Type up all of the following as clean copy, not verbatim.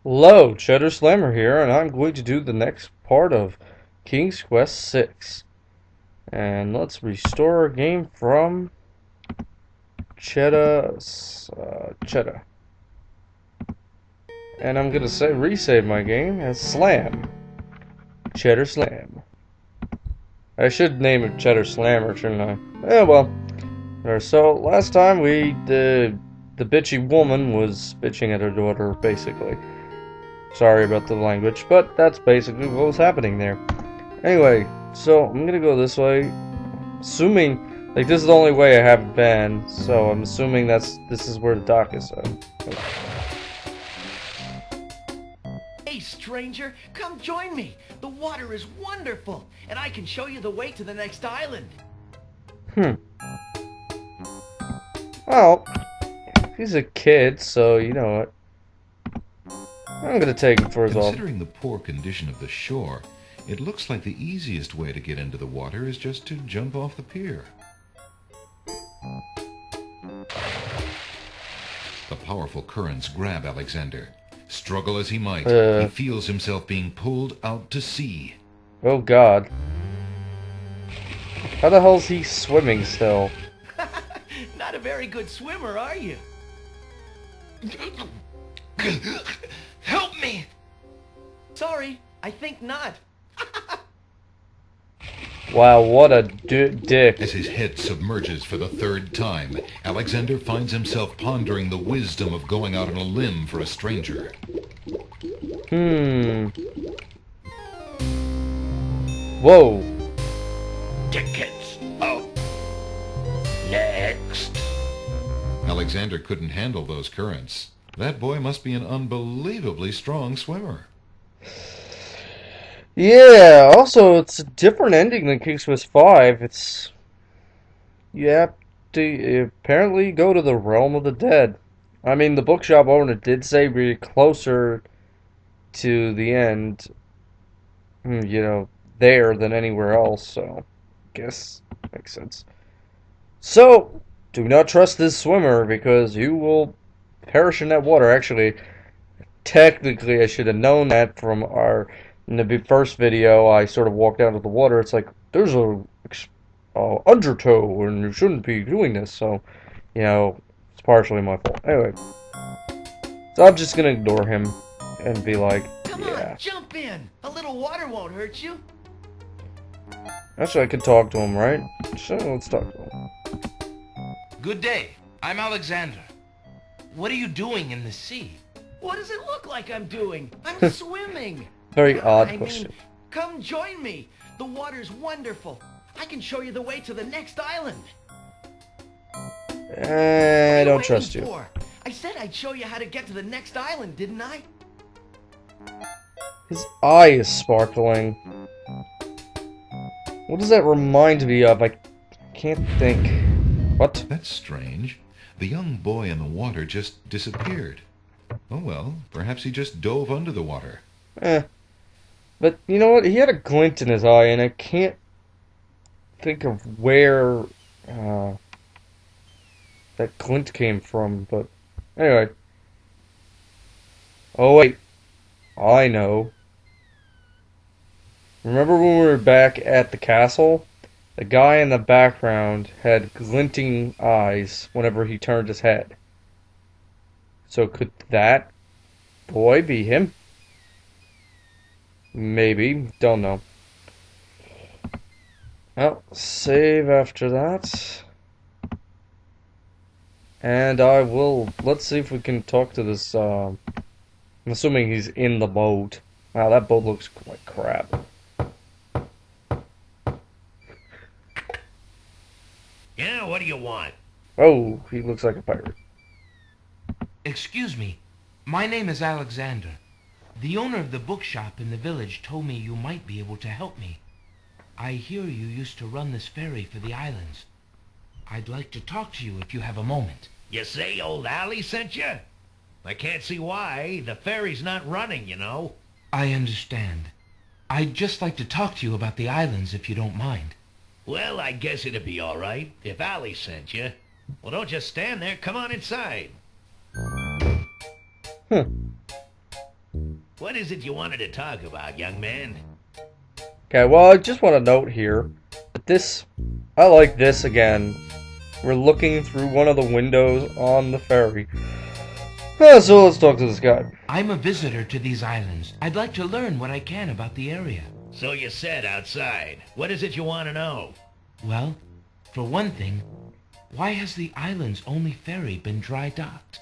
Hello, Cheddar Slammer here, and I'm going to do the next part of King's Quest 6. And let's restore our game from Cheddar. And I'm gonna say resave my game as Slam. Cheddar Slam. I should name it Cheddar Slammer, shouldn't I? Eh, well. So last time the bitchy woman was bitching at her daughter, basically. Sorry about the language, but that's basically what was happening there. Anyway, so I'm gonna go this way, assuming like this is the only way I haven't been, so I'm assuming this is where the dock is. Hey, stranger, come join me. The water is wonderful, and I can show you the way to the next island. Well, he's a kid, so you know what. I'm gonna take him for his own. Considering the poor condition of the shore, it looks like the easiest way to get into the water is just to jump off the pier. The powerful currents grab Alexander. Struggle as he might, he feels himself being pulled out to sea. Oh God. How the hell is he swimming still? Not a very good swimmer, are you? Help me! Sorry, I think not. Wow, what a dick. As his head submerges for the third time, Alexander finds himself pondering the wisdom of going out on a limb for a stranger. Whoa. Tickets up. Next. Alexander couldn't handle those currents. That boy must be an unbelievably strong swimmer. Yeah, also it's a different ending than King's Quest 5. You have to apparently go to the realm of the dead. I mean, the bookshop owner did say we're closer to the end, there than anywhere else, so I guess makes sense. So, do not trust this swimmer because you will perish in that water. Actually, technically, I should have known that from in the first video. I sort of walked out of the water. It's like there's a undertow, and you shouldn't be doing this. So, it's partially my fault. Anyway, so I'm just gonna ignore him and be like, Come on, jump in. A little water won't hurt you. Actually, I could talk to him, right? So let's talk to him. Good day. I'm Alexander. What are you doing in the sea? What does it look like I'm doing? I'm swimming. Very odd question. Come join me. The water's wonderful. I can show you the way to the next island. I don't trust you. For? I said I'd show you how to get to the next island, didn't I? His eye is sparkling. What does that remind me of? I can't think. What? That's strange. The young boy in the water just disappeared. Oh well, perhaps he just dove under the water. But you know what? He had a glint in his eye, and I can't think of where that glint came from. But anyway. Oh wait. I know. Remember when we were back at the castle? The guy in the background had glinting eyes whenever he turned his head. So could that boy be him? Maybe. Don't know. Well, save after that. And let's see if we can talk to this, I'm assuming he's in the boat. Wow, that boat looks like crap. Yeah, what do you want? Oh, he looks like a pirate. Excuse me. My name is Alexander. The owner of the bookshop in the village told me you might be able to help me. I hear you used to run this ferry for the islands. I'd like to talk to you if you have a moment. You say old Allie sent you? I can't see why. The ferry's not running, you know. I understand. I'd just like to talk to you about the islands if you don't mind. Well, I guess it'd be all right if Allie sent you. Well, don't just stand there. Come on inside. What is it you wanted to talk about, young man? Okay, well, I just want to note here that this, I like this again. We're looking through one of the windows on the ferry. So let's talk to this guy. I'm a visitor to these islands. I'd like to learn what I can about the area. So you said outside. What is it you want to know? Well, for one thing, why has the island's only ferry been dry docked?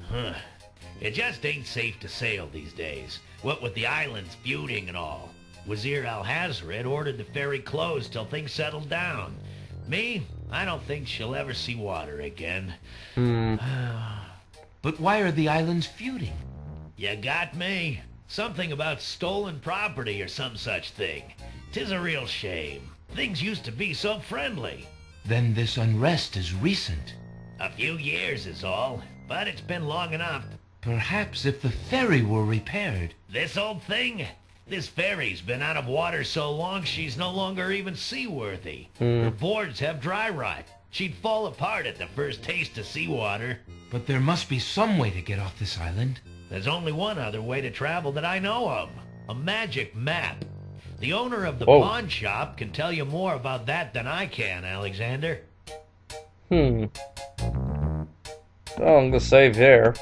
Huh. It just ain't safe to sail these days. What with the islands feuding and all. Wazir Al-Hazred ordered the ferry closed till things settled down. Me, I don't think she'll ever see water again. But why are the islands feuding? You got me. Something about stolen property or some such thing. 'Tis a real shame. Things used to be so friendly. Then this unrest is recent. A few years is all, but it's been long enough. Perhaps if the ferry were repaired. This old thing? This ferry's been out of water so long she's no longer even seaworthy. Her boards have dry rot. She'd fall apart at the first taste of seawater. But there must be some way to get off this island. There's only one other way to travel that I know of. A magic map. The owner of the Whoa. pawn shop can tell you more about that than I can, Alexander. Oh, I'm gonna save there.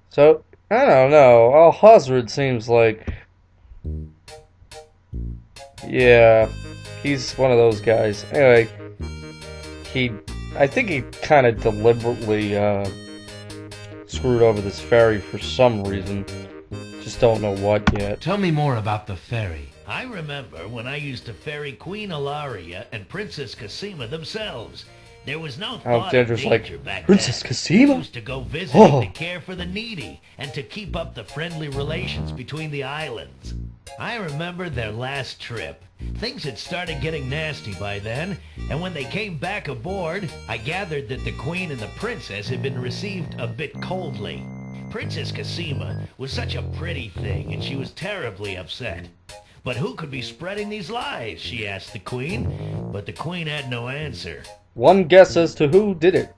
So, I don't know. Al-Hazred seems like... Yeah, he's one of those guys. Anyway, I think he kind of deliberately, screwed over this ferry for some reason. Just don't know what yet. Tell me more about the ferry. I remember when I used to ferry Queen Ilaria and Princess Cassima themselves. There was no thought of Alexander's danger like, back Princess then. Cassima? We used to go visiting Oh. to care for the needy and to keep up the friendly relations between the islands. I remember their last trip. Things had started getting nasty by then, and when they came back aboard, I gathered that the Queen and the Princess had been received a bit coldly. Princess Cassima was such a pretty thing, and she was terribly upset. But who could be spreading these lies, she asked the Queen, but the Queen had no answer. One guess as to who did it.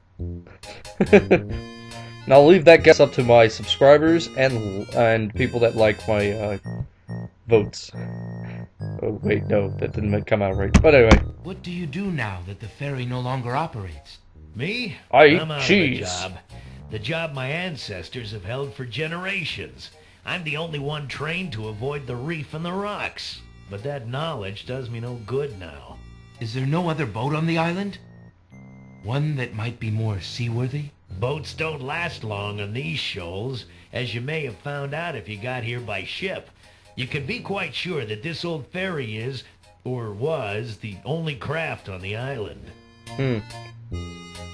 And I'll leave that guess up to my subscribers and people that like my votes. Oh wait, no, that didn't come out right. But anyway, What do you do now that the ferry no longer operates? Me? I eat I'm out cheese. of the job. The job my ancestors have held for generations. I'm the only one trained to avoid the reef and the rocks. But that knowledge does me no good now. Is there no other boat on the island? One that might be more seaworthy? Boats don't last long on these shoals, as you may have found out if you got here by ship. You can be quite sure that this old ferry is, or was, the only craft on the island.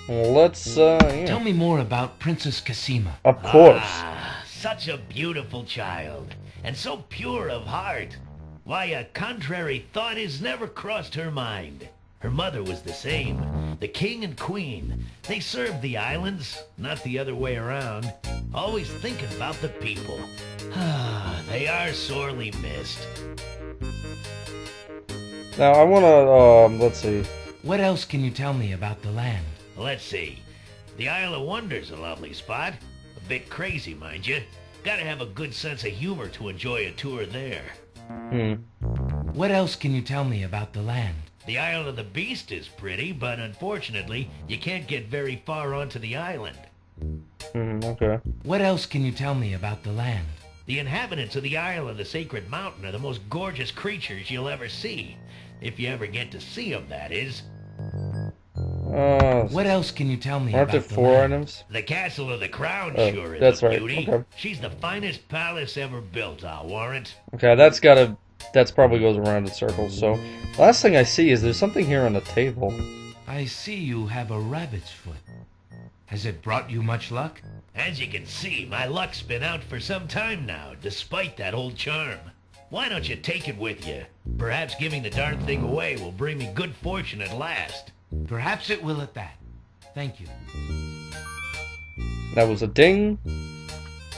well, let's, yeah. Tell me more about Princess Cassima. Of course. Ah, such a beautiful child, and so pure of heart. Why, a contrary thought has never crossed her mind. Her mother was the same. The king and queen, they served the islands, not the other way around. Always thinking about the people. Ah, they are sorely missed. Now, I wanna, let's see. What else can you tell me about the land? Let's see. The Isle of Wonder's a lovely spot. A bit crazy, mind you. Gotta have a good sense of humor to enjoy a tour there. What else can you tell me about the land? The Isle of the Beast is pretty, but unfortunately, you can't get very far onto the island. Okay. What else can you tell me about the land? The inhabitants of the Isle of the Sacred Mountain are the most gorgeous creatures you'll ever see. If you ever get to see them, that is. What else can you tell me Aren't there about the 4 land? items? The Castle of the Crown Oh, sure is that's a right, beauty. okay. She's the finest palace ever built, I'll warrant. Okay, that's probably goes around in circles. So, last thing I see is there's something here on the table. I see you have a rabbit's foot. Has it brought you much luck? As you can see, my luck's been out for some time now, despite that old charm. Why don't you take it with you? Perhaps giving the darn thing away will bring me good fortune at last. Perhaps it will at that. Thank you. That was a ding.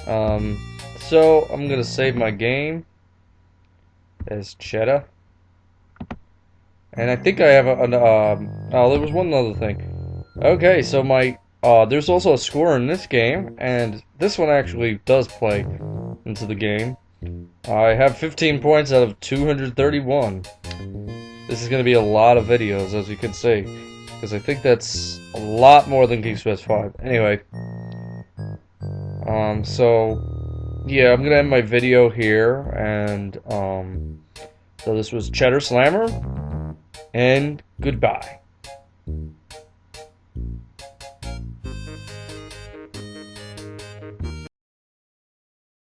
So I'm gonna save my game as Cheddar. And I think I have oh, there was one other thing. Okay, so there's also a score in this game, and this one actually does play into the game. I have 15 points out of 231. This is going to be a lot of videos, as you can see, because I think that's a lot more than Geeks Best 5. Anyway, so yeah, I'm going to end my video here, and so this was Cheddar Slammer, and goodbye.